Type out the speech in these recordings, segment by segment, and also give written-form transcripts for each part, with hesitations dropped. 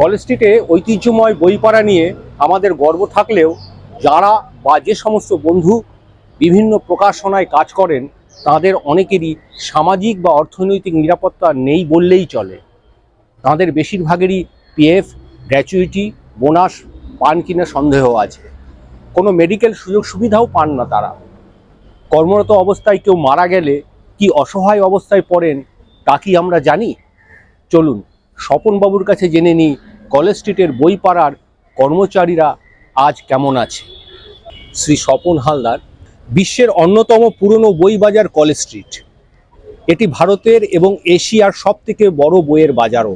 College স্ট্রিটে ঐতিহ্যময় বইপাড়া নিয়ে আমাদের গর্ব থাকলেও যারা বা যে সমস্ত বন্ধু বিভিন্ন প্রকাশনায় কাজ করেন তাদের অনেকেরই সামাজিক বা অর্থনৈতিক নিরাপত্তা নেই বললেই চলে। তাদের বেশিরভাগেরই পিএফ, গ্র্যাচুইটি, বোনাস পান কিনা সন্দেহ আছে। কোনো মেডিকেল সুযোগ সুবিধাও পান না তারা। কর্মরত অবস্থায় কেউ মারা গেলে কি অসহায় অবস্থায় পড়েন তা কি আমরা জানি? চলুন স্বপনবাবুর কাছে জেনে নিই কলেজ স্ট্রিটের বইপাড়ার কর্মচারীরা আজ কেমন আছে। শ্রী স্বপন হালদার। বিশ্বের অন্যতম পুরনো বই বাজার কলেজ স্ট্রিট। এটি ভারতের এবং এশিয়ার সবথেকে বড় বইয়ের বাজারও।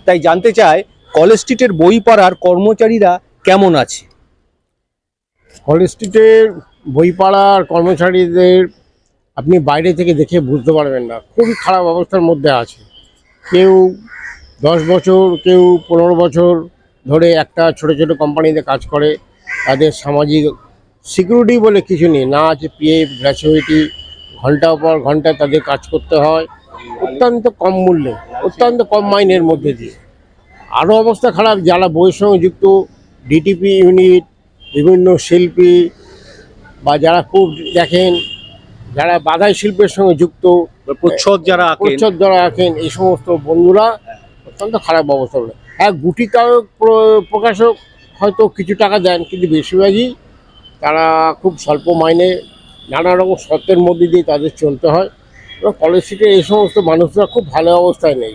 তাই জানতে চাই কলেজ স্ট্রিটের বইপাড়ার কর্মচারীরা কেমন আছে। কলেজ স্ট্রিটের বইপাড়ার কর্মচারীদের আপনি বাইরে থেকে দেখে বুঝতে পারবেন না, খুবই খারাপ অবস্থার মধ্যে আছে। কেউ 10 বছর, কেউ 15 বছর ধরে একটা ছোট ছোট কোম্পানিতে কাজ করে। তাদের সামাজিক সিকিউরিটি বলে কিছু নেই, না আছে পিএফ, গ্র্যাচুইটি, ঘন্টার পর ঘন্টা তাদের কাজ করতে হয় অত্যন্ত কম মূল্যে, অত্যন্ত কম মাইনের মধ্যে দিয়ে। আরও অবস্থা খারাপ যারা বইয়ের সঙ্গে যুক্ত, ডিটিপি ইউনিট, বিভিন্ন শিল্পী বা যারা খুব দেখেন, যারা বাধাই শিল্পের সঙ্গে যুক্ত, প্রচ্ছদ যারা আঁকেন, এই সমস্ত বন্ধুরা অত্যন্ত খারাপ অবস্থা বলে। গুটি প্রকাশক হয়তো কিছু টাকা দেন, কিন্তু বেশিরভাগই তারা খুব স্বল্প মাইনে নানা রকম শর্তের মধ্যে দিয়ে তাদের চলতে হয়। এবং কলেজ স্ট্রিটে এই সমস্ত মানুষরা খুব ভালো অবস্থায় নেই।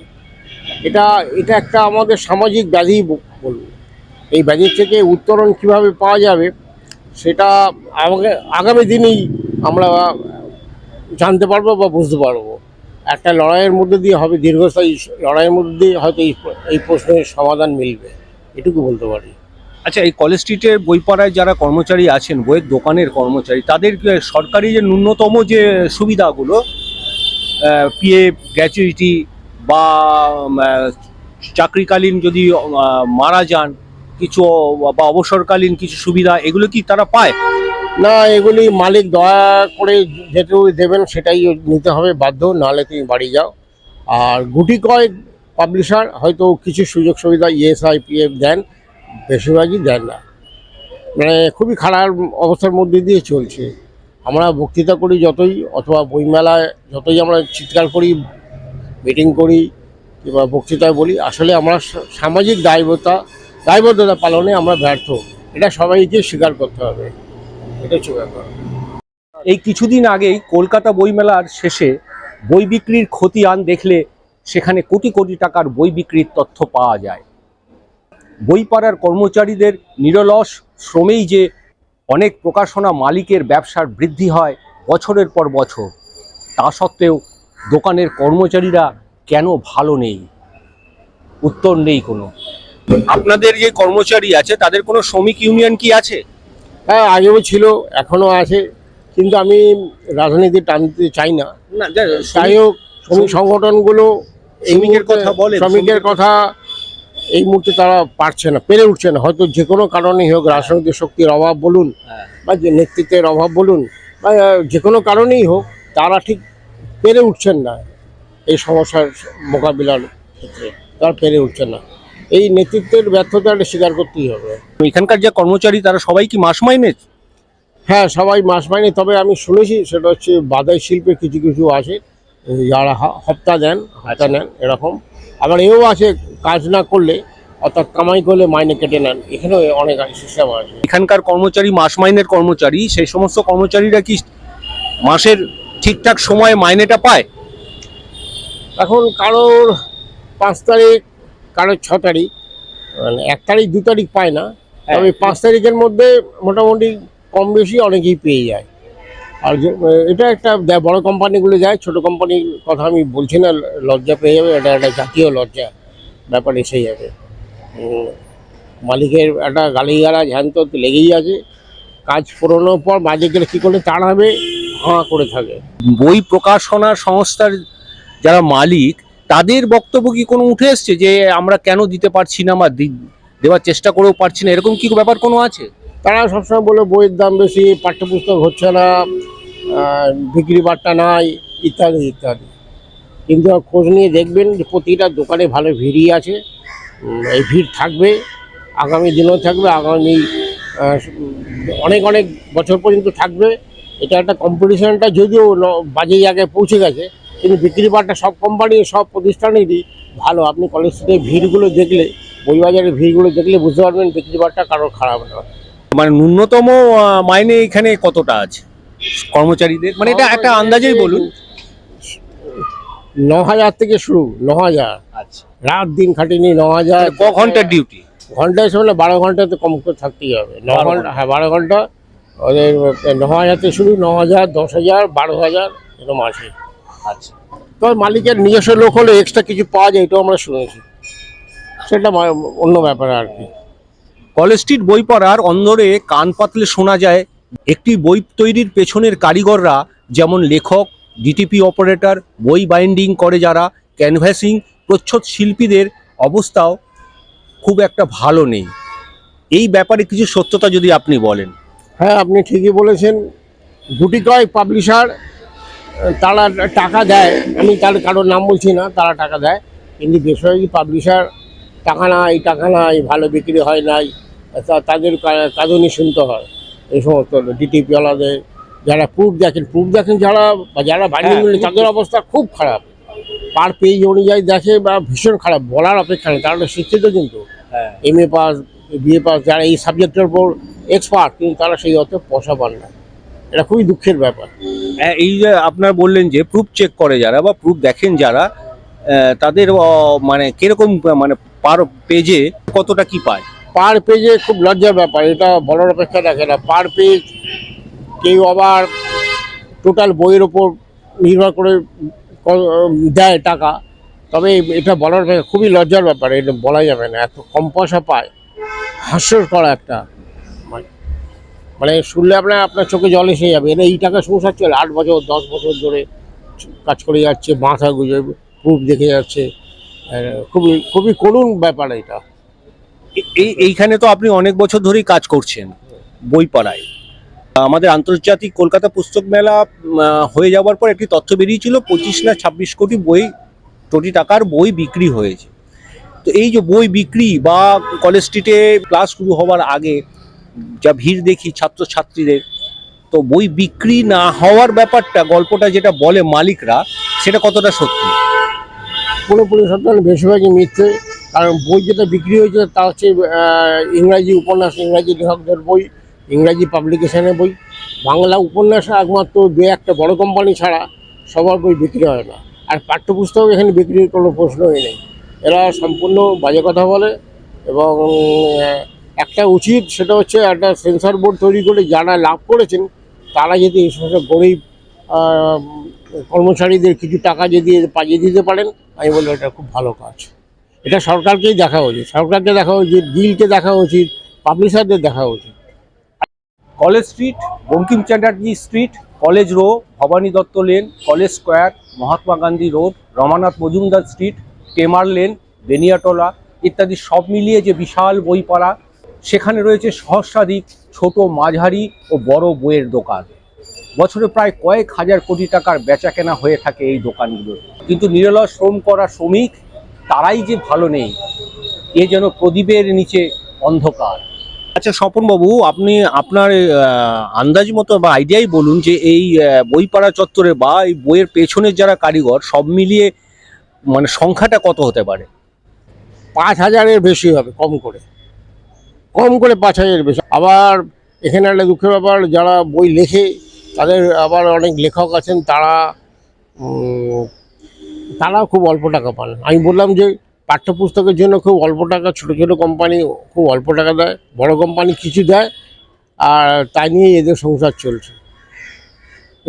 এটা একটা আমাদের সামাজিক ব্যাধি বলব। এই ব্যাধির থেকে উত্তরণ কিভাবে পাওয়া যাবে সেটা আমাকে আগামী দিনেই আমরা জানতে পারবো বা বুঝতে পারবো। একটা লড়াইয়ের মধ্যে দিয়ে হবে, দীর্ঘস্থায়ী লড়াইয়ের মধ্যে দিয়ে হয়তো এই প্রশ্নের সমাধান মিলবে, এটুকু বলতে পারি। আচ্ছা, এই কলেজ স্ট্রিটের বইপাড়ায় যারা কর্মচারী আছেন, বইয়ের দোকানের কর্মচারী, তাদের সরকারি যে ন্যূনতম যে সুবিধাগুলো, পিএফ, গ্র্যাচুইটি বা চাকরিকালীন যদি মারা যান কিছু বা অবসরকালীন কিছু সুবিধা, এগুলো কি তারা পায়? না, এগুলি মালিক দয়া করে যেটুকু দেবেন সেটাই নিতে হবে বাধ্য, নাহলে তুমি বাড়ি যাও। আর গুটি কয়েক পাবলিশার হয়তো কিছু সুযোগ সুবিধা ইএসআই, পিএফ দেন, বেশিরভাগই দেন না। মানে খুবই খারাপ অবস্থার মধ্যে দিয়ে চলছে। আমরা বক্তৃতা করি যতই, অথবা বইমেলায় যতই আমরা চিৎকার করি, মিটিং করি কিংবা বক্তৃতায় বলি, আসলে আমরা সামাজিক দায়বদ্ধতা পালনে আমরা ব্যর্থ। এটা সবাইকে স্বীকার করতে হবে। এটা হচ্ছে ব্যাপার। এই কিছুদিন আগেই কলকাতা বইমেলার শেষে বই বিক্রির খতিয়ান দেখলে সেখানে কোটি কোটি টাকার বই বিক্রির তথ্য পাওয়া যায়। বইপাড়ার কর্মচারীদের নিরলস শ্রমেই যে অনেক প্রকাশনা মালিকের ব্যবসার বৃদ্ধি হয় বছরের পর বছর, তা সত্ত্বেও দোকানের কর্মচারীরা কেন ভালো নেই? উত্তর নেই কোনো। আপনাদের যে কর্মচারী আছে তাদের কোনো শ্রমিক ইউনিয়ন কি আছে? হ্যাঁ, আগেও ছিল, এখনও আছে, কিন্তু আমি রাজনীতি টানতে চাই না। যাই হোক, শ্রমিক সংগঠনগুলো শ্রমিকের কথা এই মুহূর্তে তারা পারছে না, পেরে উঠছে না। হয়তো যে কোনো কারণেই হোক, রাজনৈতিক শক্তির অভাব বলুন বা যে নেতৃত্বের অভাব বলুন বা যে কোনো কারণেই হোক, তারা ঠিক পেরে উঠছেন না এই সমস্যার মোকাবিলার ক্ষেত্রে। তারা পেরে উঠছেন না, এই নেতৃত্বের ব্যর্থতাটা স্বীকার করতেই হবে। এখানকার যে কর্মচারী তারা সবাই কি মাস মাইনে? হ্যাঁ, সবাই মাস মাইনে। তবে আমি শুনেছি সেটা হচ্ছে বাদাই শিল্পে কিছু কিছু আছে যারা হপ্তা নেন, এরকম। আবার এও আছে কাজ না করলে, অর্থাৎ কামাই করলে মাইনে কেটে নেন। এখানেও অনেক সিস্টেম আছে। এখানকার কর্মচারী মাস মাইনের কর্মচারী, সেই সমস্ত কর্মচারীরা কি মাসের ঠিকঠাক সময়ে মাইনেটা পায়? এখন কারোর 5 তারিখ, কারোর 6 তারিখ, মানে 1 তারিখ 2 তারিখ পায় না। তবে 5 তারিখের মধ্যে মোটামুটি কম বেশি অনেকেই পেয়ে যায়। আর এটা একটা বড় কোম্পানিগুলো যায়, ছোট কোম্পানির কথা আমি বলছি না, লজ্জা পেয়ে যাবে। এটা একটা জাতীয় লজ্জা ব্যাপার এসে যাবে। মালিকের একটা গালিগালাজ হ্যান্ত লেগেই আছে। কাজ পুরোনোর পর মালিকের কী করে তাড়াবে হাঁ করে থাকে। বই প্রকাশনা সংস্থার যারা মালিক, তাদের বক্তব্য কি কোনো উঠে এসছে যে আমরা কেন দিতে পারছি না বা দেওয়ার চেষ্টা করেও পারছি না, এরকম কি ব্যাপার কোনো আছে? তারা সবসময় বলে বইয়ের দাম বেশি, পাঠ্যপুস্তক হচ্ছে না, বিক্রি বাট্টা নাই, ইত্যাদি ইত্যাদি। কিন্তু খোঁজ নিয়ে দেখবেন যে প্রতিটা দোকানে ভালো ভিড়ই আছে, এই ভিড় থাকবে, আগামী দিনেও থাকবে, আগামী অনেক অনেক বছর পর্যন্ত থাকবে। এটা একটা কম্পিটিশনটা যদিও বাজে জায়গায় পৌঁছে গেছে, কিন্তু বিক্রি বাট্টা সব কোম্পানি সব প্রতিষ্ঠানেরই ভালো। আপনি কলেজ স্ট্রিটের ভিড়গুলো দেখলে, বইবাজারের ভিড়গুলো দেখলে বুঝতে পারবেন বিক্রি বাট্টা কারোর খারাপ নয়। মানে ন্যূনতম মাইনে এখানে কতটা আছে কর্মচারীদের, মানে এটা একটা আন্দাজেই বলুন। 9,000 থেকে শুরু, 9,000। আচ্ছা, রাত দিন খাটিনি 9,000। ক ঘন্টার ডিউটি? ঘন্টা হিসেবে 12 ঘন্টাতে কম করে থাকতেই হবে। 9 ঘন্টা, হ্যাঁ 12 ঘন্টা। ওদের 9,000 থেকে শুরু, 9,000, 10,000, 12,000 এরকম আছে। আচ্ছা, তবে মালিকের নিজস্ব লোক হলে এক্সট্রা কিছু পাওয়া যায়, এটাও আমরা শুনেছি, সেটা অন্য ব্যাপার আর কি। কলেজ স্ট্রিট বই পড়ার অন্দরে কান পাতলে শোনা যায় একটি বই তৈরির পেছনের কারিগররা, যেমন লেখক, ডিটিপি অপারেটর, বই বাইন্ডিং করে যারা, ক্যানভাসিং, প্রচ্ছদ শিল্পীদের অবস্থাও খুব একটা ভালো নেই। এই ব্যাপারে কিছু সত্যতা যদি আপনি বলেন। হ্যাঁ, আপনি ঠিকই বলেছেন। গুটি কয়েক পাবলিশার তারা টাকা দেয়, আমি তার কারোর নাম বলছি না, তারা টাকা দেয়, কিন্তু বেসরকারি পাবলিশার টাকা নাই, ভালো বিক্রি হয় নাই, তাদের কাঁদুনি শুনতে হয়। এই সমস্ত ডিটিপিওয়ালাদের, যারা প্রুফ দেখেন যারা, বা যারা বাইন্ডিং করলে তাদের অবস্থা খুব খারাপ। পার পেজ অনুযায়ী দেখে বা ভীষণ খারাপ, বলার অপেক্ষা নেই। তারা শিক্ষিত, কিন্তু MA পাস, BA পাস, যারা এই সাবজেক্টের উপর এক্সপার্ট, কিন্তু তারা সেই অর্থে পয়সা পান না। এটা খুবই দুঃখের ব্যাপার। এই যে আপনার বললেন যে প্রুফ চেক করে যারা বা প্রুফ দেখেন যারা, তাদের মানে কিরকম, মানে পার পেজে কতটা কি পায়? পার পেজে খুব লজ্জার ব্যাপার, এটা বলার অপেক্ষা রাখে না। পার পেজ কেউ আবার টোটাল বইয়ের ওপর নির্ভর করে দেয় টাকা। তবে এটা বলার অপেক্ষা, খুবই লজ্জার ব্যাপার, এটা বলা যাবে না, এত কম পয়সা পায়। হাস্যকর একটা, মানে শুনলে আপনার চোখে জল এসে যাবে। এরা এই টাকা সংসার চলে, 8 বছর 10 বছর ধরে কাজ করে যাচ্ছে, মাথা গুঁজে প্রুফ দেখে যাচ্ছে। খুবই খুবই করুণ ব্যাপার এটা। এইখানে তো আপনি অনেক বছর ধরেই কাজ করছেন বই পড়ায়। আমাদের আন্তর্জাতিক কলকাতা পুস্তক মেলা হয়ে যাওয়ার পর একটি তথ্য বেরিয়েছিল 25 না 26 কোটি টাকার বই বিক্রি হয়েছে। তো এই যে বই বিক্রি বা কলেজ স্ট্রিটে ক্লাস শুরু হওয়ার আগে যা ভিড় দেখি ছাত্রছাত্রীদের, তো বই বিক্রি না হওয়ার ব্যাপারটা, গল্পটা যেটা বলে মালিকরা, সেটা কতটা সত্যি? পুরোপুরি সত্য নয়, বেশিরভাগই মিথ্যে। কারণ বই যেটা বিক্রি হয়েছে তা হচ্ছে ইংরাজি উপন্যাস, ইংরাজি লেখকদের বই, ইংরাজি পাবলিকেশনের বই। বাংলা উপন্যাস একমাত্র 2-1টা বড় কোম্পানি ছাড়া সবার বই বিক্রি হয় না। আর পাঠ্যপুস্তক এখানে বিক্রির কোনো প্রশ্নই নেই। এরা সম্পূর্ণ বাজে কথা বলে। এবং একটা উচিত, সেটা হচ্ছে একটা সেন্সর বোর্ড তৈরি করে যারা লাভ করেছেন তারা যদি এই সমস্ত গরিব কর্মচারীদের কিছু টাকা যদি পাইয়ে দিতে পারেন, আমি বলবো এটা খুব ভালো কাজ। এটা সরকারকেই দেখা উচিত, সরকারকে দেখা উচিত, গিল্ডকে দেখা উচিত, পাবলিশারদের দেখা উচিত। College street, Bankim Chatterjee street, college row, Bhabani Dutta lane, college square, Mahatma Gandhi road, Ramanath Majumdar street, Temar lane, Beniatola ইত্যাদি সব মিলিয়ে যে বিশাল বইপাড়া, সেখানে রয়েছে সহস্রাধিক ছোট, মাঝারি ও বড় বইয়ের দোকান। বছরে প্রায় কয়েক হাজার কোটি টাকার বেচা কেনা হয়ে থাকে এই দোকানগুলোর। কিন্তু নিরলস শ্রম করা শ্রমিক, তারাই যে ভালো নেই, এ যেন প্রদীপের নিচে অন্ধকার। আচ্ছা স্বপনবাবু, আপনি আপনার আন্দাজ মতো বা আইডিয়াই বলুন যে এই বইপাড়া চত্বরে বা এই বইয়ের পেছনের যারা কারিগর, সব মিলিয়ে মানে সংখ্যাটা কত হতে পারে? 5,000-এর বেশি হবে, কম করে 5,000-এর বেশি। আবার এখানে একটা দুঃখের ব্যাপার, যারা বই লেখে তাদের আবার অনেক লেখক আছেন, তারাও খুব অল্প টাকা পান। আমি বললাম যে পাঠ্যপুস্তকের জন্য খুব অল্প টাকা, ছোটো ছোটো কোম্পানি খুব অল্প টাকা দেয়, বড় কোম্পানি কিছু দেয়, আর তাই নিয়ে এদের সংসার চলছে।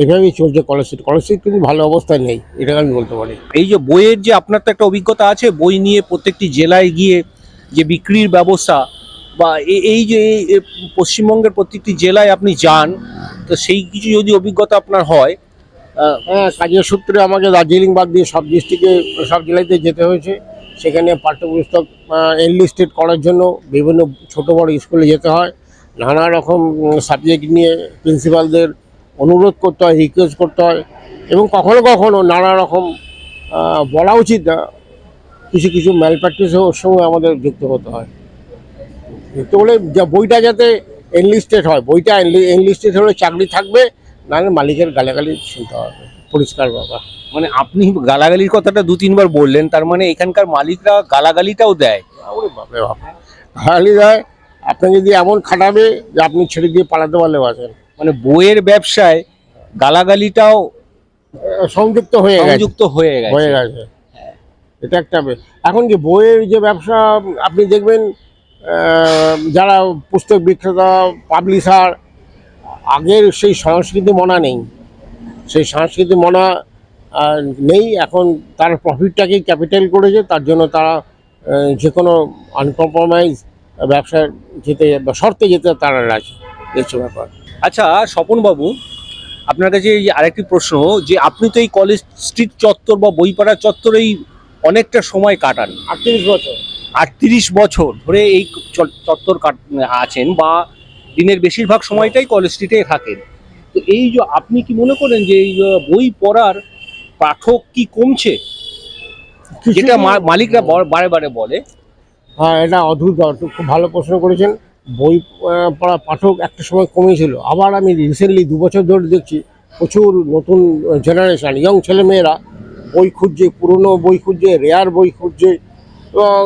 এভাবেই চলছে কলেজ স্ট্রিট কিন্তু ভালো অবস্থায় নেই, এটাকে আমি বলতে পারি। এই যে বইয়ের যে আপনার তো একটা অভিজ্ঞতা আছে, বই নিয়ে প্রত্যেকটি জেলায় গিয়ে যে বিক্রির ব্যবস্থা, বা এই যে পশ্চিমবঙ্গের প্রত্যেকটি জেলায় আপনি যান, তো সেই কিছু যদি অভিজ্ঞতা আপনার হয়। হ্যাঁ, কাজের সূত্রে আমাকে দার্জিলিং বাদ দিয়ে সব ডিস্ট্রিক্টে, সব জেলাতে যেতে হয়েছে। সেখানে পাঠ্যপুস্তক এনলিস্টেড করার জন্য বিভিন্ন ছোট বড় স্কুলে যেতে হয়। নানা রকম সাবজেক্ট নিয়ে প্রিন্সিপালদের অনুরোধ করতে হয়, রিকোয়েস্ট করতে হয়, এবং কখনো কখনো নানা রকম বলা উচিত না, কিছু কিছু ম্যাল প্র্যাকটিসের ওর সঙ্গে আমাদের যুক্ত হতে হয়। যুক্ত হলে বইটা যাতে এনলিস্টেড হয়, বইটা এনলিস্টেড হলে চাকরি থাকবে, নাহলে মালিকের গালাগালি শুনতে হবে, পরিষ্কার ব্যাপার। মানে আপনি গালাগালির কথাটা 2-3 বার বললেন, তার মানে এখানকার মালিকরা গালাগালিটাও দেয়। ওরে বাপরে বাপ, গালাগালি দেয়, আপনাকে যদি এমন খাটাবে যে আপনি ছেড়ে দিয়ে পালাতে পারলে বাঁচেন। মানে বইয়ের ব্যবসায় গালাগালিটাও সংযুক্ত হয়ে গেছে, সংযুক্ত হয়ে গেছে। এটা একটা এখন যে বইয়ের যে ব্যবসা আপনি দেখবেন, যারা পুস্তক বিক্রেতা, পাবলিশার, আগের সেই সংস্কৃতি মনা নেই, সেই সংস্কৃতি মনা নেই। এখন তার প্রফিটটাকেই ক্যাপিটাল করেছে, তার জন্য তারা যে কোনো আনকম্প্রোমাইজ ব্যবসায় যেতে বা শর্তে যেতে তারা রাজি, দেখছে ব্যাপার। আচ্ছা স্বপনবাবু, আপনার কাছে এই আরেকটি প্রশ্ন, যে আপনি তো এই কলেজ স্ট্রিট চত্বর বা বইপাড়া চত্বরেই অনেকটা সময় কাটান, 38 বছর। 38 বছর ধরে এই চত্বর আছেন, বা দিনের বেশিরভাগ সময়টাই কলেজ স্ট্রিটে থাকেন। তো এই যে আপনি কি মনে করেন যে এই বই পড়ার পাঠক কি কমছে, যেটা মালিকরা বারে বারে বলে? হ্যাঁ, এটা অদ্ভুত, খুব ভালো প্রশ্ন করেছেন। বই পড়া পাঠক একটা সময় কমেছিল, আবার আমি রিসেন্টলি 2 বছর ধরে দেখছি প্রচুর নতুন জেনারেশান, ইয়ং ছেলেমেয়েরা বই খুঁজছে, পুরনো বই খুঁজছে, রেয়ার বই খুঁজছে, এবং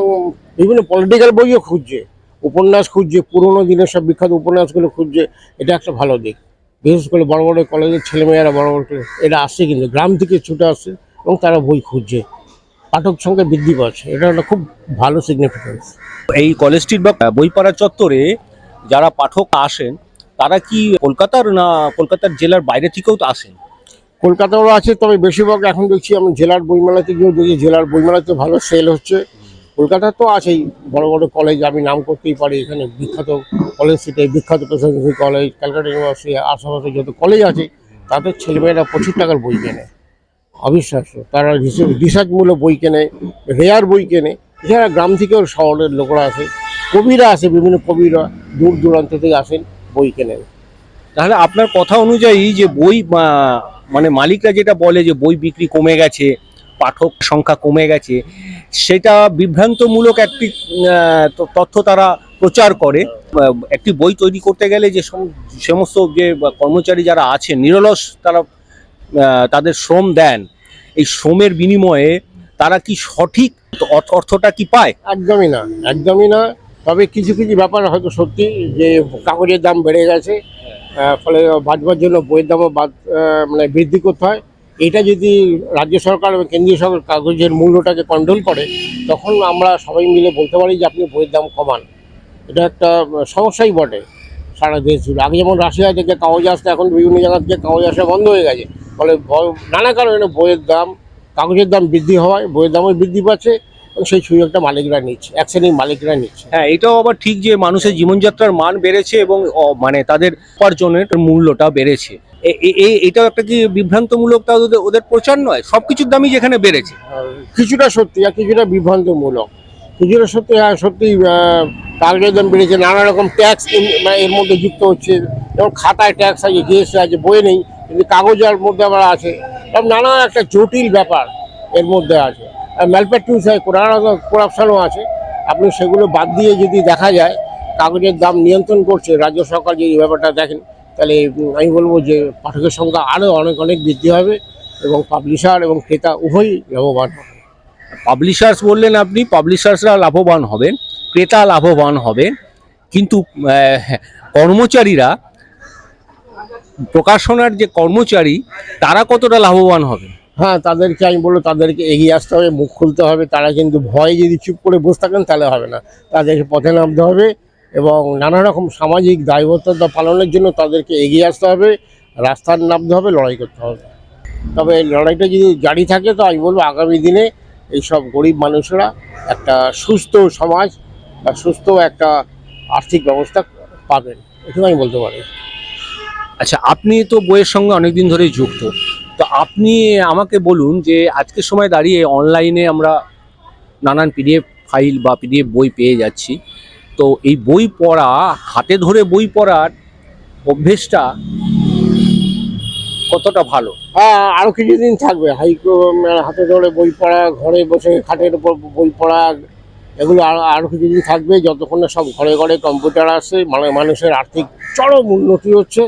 বিভিন্ন পলিটিক্যাল বইও খুঁজছে, উপন্যাস খুঁজছে, পুরনো দিনের সব বিখ্যাত উপন্যাসগুলো খুঁজছে। এটা একটা ভালো দিক। বিশেষ করে বড় বড় কলেজের ছেলেমেয়েরা বড় বড় এরা আসছে, কিন্তু গ্রাম থেকে ছুটে আসছে এবং তারা বই খুঁজছে, পাঠক সংখ্যা বৃদ্ধি পাচ্ছে। এটা একটা খুব ভালো সিগনিফিকেন্স। এই কলেজ স্ট্রিট বা বইপাড়া চত্বরে যারা পাঠক আসেন, তারা কি কলকাতার না কলকাতার জেলার বাইরে থেকেও তো আসেন? কলকাতাও আছে, তবে বেশিরভাগ এখন দেখছি আমি জেলার বইমেলাতে গিয়েও দেখি জেলার বইমেলাতে ভালো সেল হচ্ছে। কলকাতা তো আছেই, বড় বড় কলেজ আমি নাম করতেই পারি, এখানে বিখ্যাত কলেজ স্ট্রিটে বিখ্যাত প্রেসিডেন্সি কলেজ, ক্যালকাটা ইউনিভার্সিটি, আশেপাশে যত কলেজ আছে তাদের ছেলেমেয়েরা প্রচুর টাকার বই কেনে, অবিশ্বাস্য। তারা রিসার্চমূলক বই কেনে, রেয়ার বই কেনে। এছাড়া গ্রাম থেকেও শহরের লোকরা আসে, কবিরা আসে, বিভিন্ন কবিরা দূর দূরান্ত থেকে আসেন, বই কেনেন। তাহলে আপনার কথা অনুযায়ী যে বই মানে মালিকরা যেটা বলে যে বই বিক্রি কমে গেছে, পাঠক সংখ্যা কমে গেছে, সেটা বিভ্রান্তমূলক একটি তথ্য তারা প্রচার করে। একটি বই তৈরি করতে গেলে যে সমস্ত যে কর্মচারী যারা আছেন নিরলস, তারা তাদের শ্রম দেন, এই শ্রমের বিনিময়ে তারা কি সঠিক অর্থটা কি পায়? একদমই না, একদমই না। তবে কিছু কিছু ব্যাপার হয়তো সত্যি, যে কাগজের দাম বেড়ে গেছে, ফলে বাঁচবার জন্য বইয়ের দামও মানে বৃদ্ধি করতে হয়। এটা যদি রাজ্য সরকার এবং কেন্দ্রীয় সরকার কাগজের মূল্যটাকে কন্ট্রোল করে, তখন আমরা সবাই মিলে বলতে পারি যে আপনি বইয়ের দাম কমান। এটা একটা সমস্যাই বটে সারা দেশ জুড়ে। আগে যেমন রাশিয়া থেকে কাগজ আসতে, এখন বিভিন্ন জায়গা থেকে কাগজ আসা বন্ধ হয়ে গেছে। ফলে নানা কারণে বইয়ের দাম, কাগজের দাম বৃদ্ধি হওয়ায় বইয়ের দামও বৃদ্ধি পাচ্ছে, এবং সেই সুযোগটা মালিকরা নিচ্ছে, এক শ্রেণীর মালিকরা নিচ্ছে। হ্যাঁ, এটাও আবার ঠিক যে মানুষের জীবনযাত্রার মান বেড়েছে এবং মানে তাদের উপার্জনের মূল্যটা বেড়েছে। এটাও একটা কি বিভ্রান্তমূলক তা ওদের প্রচার নয়? সবকিছুর দামই যেখানে বেড়েছে। কিছুটা সত্যি আর কিছুটা বিভ্রান্তমূলক। কিছুটা সত্যি, হ্যাঁ সত্যি, কাগজের দাম বেড়েছে, নানা রকম ট্যাক্স এর মধ্যে যুক্ত হচ্ছে। যেমন খাতায় ট্যাক্স আছে, জিএসটি আছে, বইয়ে নেই, কিন্তু কাগজের মধ্যে আবার আছে। সব নানা একটা জটিল ব্যাপার এর মধ্যে আছে। ম্যালপ্র্যাকটিস হয়, করাপশনও আছে। আপনি সেগুলো বাদ দিয়ে যদি দেখা যায় কাগজের দাম নিয়ন্ত্রণ করছে রাজ্য সরকার, যদি এই ব্যাপারটা দেখেন, তাহলে আমি বলবো যে পাঠকের সংখ্যা আরও অনেক অনেক বৃদ্ধি হবে, এবং পাবলিশার এবং ক্রেতা উভয়ই লাভবান হবে। পাবলিশার্স বললেন আপনি, পাবলিশার্সরা লাভবান হবেন, ক্রেতা লাভবান হবেন, কিন্তু কর্মচারীরা, প্রকাশনার যে কর্মচারী, তারা কতটা লাভবান হবে? হ্যাঁ, তাদেরকে আমি বলবো তাদেরকে এগিয়ে আসতে হবে, মুখ খুলতে হবে। তারা কিন্তু ভয়ে যদি চুপ করে বসে থাকেন তাহলে হবে না, তাদেরকে পথে নামতে হবে, এবং নানা রকম সামাজিক দায়বদ্ধতা পালনের জন্য তাদেরকে এগিয়ে আসতে হবে, রাস্তায় নামতে হবে, লড়াই করতে হবে। তবে লড়াইটা যদি জারি থাকে, তো আমি বলবো আগামী দিনে এইসব গরিব মানুষেরা একটা সুস্থ সমাজ বা সুস্থ একটা আর্থিক ব্যবস্থা পাবেন, এটুকু আমি বলতে পারি। আচ্ছা, আপনি তো বইয়ের সঙ্গে অনেকদিন ধরেই যুক্ত, তো আপনি আমাকে বলুন যে আজকের সময় দাঁড়িয়ে অনলাইনে আমরা নানান পিডিএফ ফাইল বা পিডিএফ বই পেয়ে যাচ্ছি, তো এই বই পড়া, হাতে ধরে বই পড়ার অভ্যেসটা কতটা ভালো? হ্যাঁ, আরো কিছুদিন থাকবে। হাতে ধরে বই পড়া, ঘরে বসে খাটের উপর বই পড়া, এগুলো আরো আরো কিছুদিন থাকবে, যতক্ষণ না সব ঘরে ঘরে কম্পিউটার আসে, মানে মানুষের আর্থিক চরম উন্নতি হচ্ছে,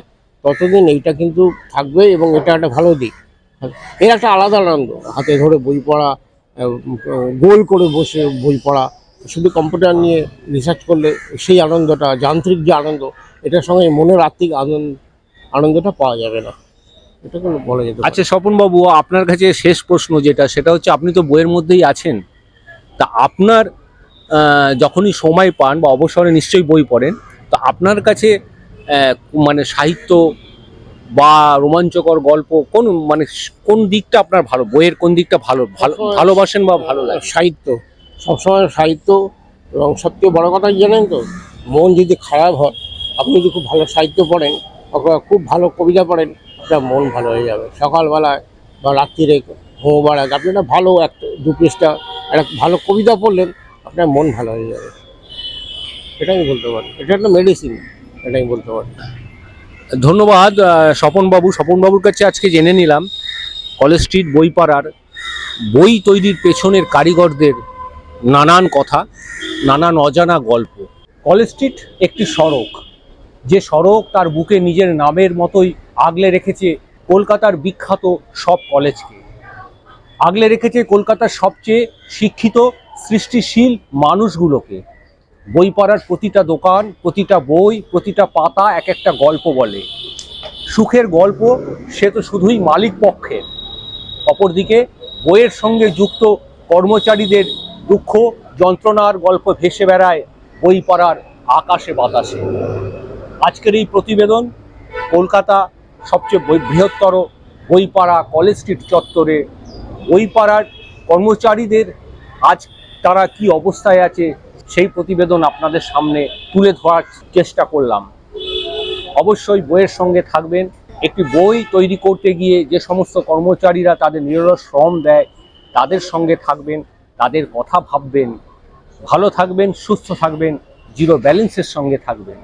ততদিন এইটা কিন্তু থাকবে এবং এটা একটা ভালো দিক। এর একটা আলাদা আনন্দ, হাতে ধরে বই পড়া, গোল করে বসে বই পড়া, শুধু কম্পিউটার নিয়ে রিসার্চ করলে সেই আনন্দটা, যান্ত্রিক যে আনন্দ, এটার সঙ্গে মনের আত্মিক আনন্দটা পাওয়া যাবে না। এটা কোনো বলা যেতে পারে। আচ্ছা স্বপনবাবু, আপনার কাছে শেষ প্রশ্ন যেটা, সেটা হচ্ছে আপনি তো বইয়ের মধ্যেই আছেন, তা আপনার যখনই সময় পান বা অবসরে নিশ্চয়ই বই পড়েন, তো আপনার কাছে আহ, মানে সাহিত্য বা রোমাঞ্চকর গল্প কোন দিকটা আপনার ভালো, বইয়ের কোন দিকটা ভালোবাসেন বা ভালো লাগে? সাহিত্য, সবসময় সাহিত্য। এবং সবচেয়ে বড় কথা কি জানেন তো, মন যদি খারাপ হয়, আপনি যদি খুব ভালো সাহিত্য পড়েন অথবা খুব ভালো কবিতা পড়েন, আপনার মন ভালো হয়ে যাবে। সকালবেলায় বা রাত্রিরে ঘুমোবার আগে আপনি একটা ভালো দু পৃষ্ঠা একটা ভালো কবিতা পড়লেন, আপনার মন ভালো হয়ে যাবে। এটা আমি বলতে পারি, এটা একটা মেডিসিন, এটা আমি বলতে পারি। ধন্যবাদ স্বপনবাবুর কাছে আজকে জেনে নিলাম কলেজ স্ট্রিট বইপাড়ার বই তৈরির পেছনের কারিগরদের নানান কথা, নানান অজানা গল্প। কলেজ স্ট্রিট একটি সড়ক, যে সড়ক তার বুকে নিজের নামের মতোই আগলে রেখেছে কলকাতার বিখ্যাত সব কলেজকে, আগলে রেখেছে কলকাতার সবচেয়ে শিক্ষিত সৃষ্টিশীল মানুষগুলোকে। বই পড়ার প্রতিটা দোকান, প্রতিটা বই, প্রতিটা পাতা এক একটা গল্প বলে। সুখের গল্প সে তো শুধুই মালিক পক্ষের, অপরদিকে বইয়ের সঙ্গে যুক্ত কর্মচারীদের দুঃখ যন্ত্রণার গল্প ভেসে বেড়ায় বই পড়ার আকাশে বাতাসে। আজকের এই প্রতিবেদন কলকাতা সবচেয়ে বৃহত্তর বইপাড়া কলেজ স্ট্রিট চত্বরে বইপাড়ার কর্মচারীদের আজ তারা কি অবস্থায় আছে, সেই প্রতিবেদন আপনাদের সামনে তুলে ধরার চেষ্টা করলাম। অবশ্যই বইয়ের সঙ্গে থাকবেন। একটি বই তৈরি করতে গিয়ে যে সমস্ত কর্মচারীরা তাদের নিরলস শ্রম দেয়, তাদের সঙ্গে থাকবেন, তাদের কথা ভাববেন। ভালো থাকবেন, সুস্থ থাকবেন, জিরো ব্যালেন্সের সঙ্গে থাকবেন।